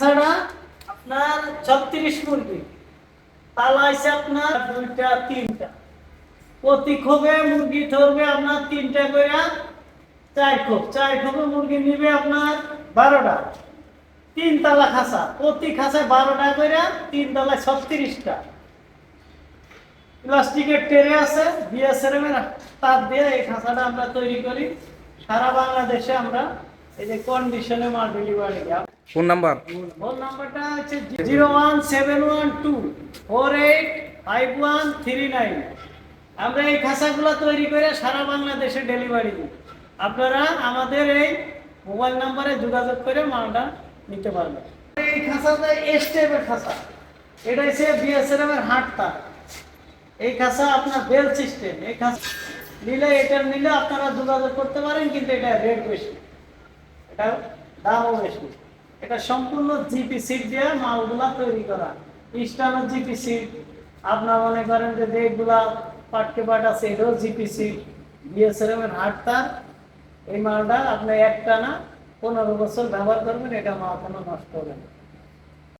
খাঁচাটা আপনার 36 মুরগি, তালা আছে আপনার 2টা 3টা, প্রতি খোপে মুরগি ধরবে আপনার 3টা করে, 4 খোপ, 4 খোপে মুরগি নিবে আপনার 12টা, 3 তালা খাঁচা, প্রতি খাঁচায় 12টা করে, 3 তালায় 36টা। প্লাস্টিকের ট্রে আছে, বিএসআরএম এর তার দিয়ে এই খাঁচাটা আমরা তৈরি করি। সারা বাংলাদেশে আমরা এই যে কন্ডিশনে মাল ডেলিভারি দিই। Phone number? ফোন নাম্বারটা হচ্ছে 01712485139। আমরা এই খাঁচাগুলো তৈরি করে সারা বাংলাদেশে ডেলিভারি দিই। আপনারা আমাদের এই মোবাইল নাম্বারে যোগাযোগ করে মালটা নিতে পারবেন। এই খাঁচাটা স্টেপের খাঁচা, এটা হচ্ছে বিএসআরএম এর হাটটা। এই খাঁচা আপনার বেল সিস্টেম, এই খাঁচা নিলে এটা নিলে আপনারা যোগাযোগ করতে পারেন, কিন্তু এটা রেট বেশি, এটা দামও বেশি। এটা সম্পূর্ণ জিপি সিট দিয়ে মালগুলা তৈরি করা, স্টানো জিপি সিট। আপনার মনে করেন যে যেগুলা পাটকে পাট আছে এটাও জিপি সিট, বিএসআরএম এর হাটটা। এই মালটা আপনি একটা না 15 বছর ব্যবহার করবেন, এটা মাল কোনো নষ্ট হবে না।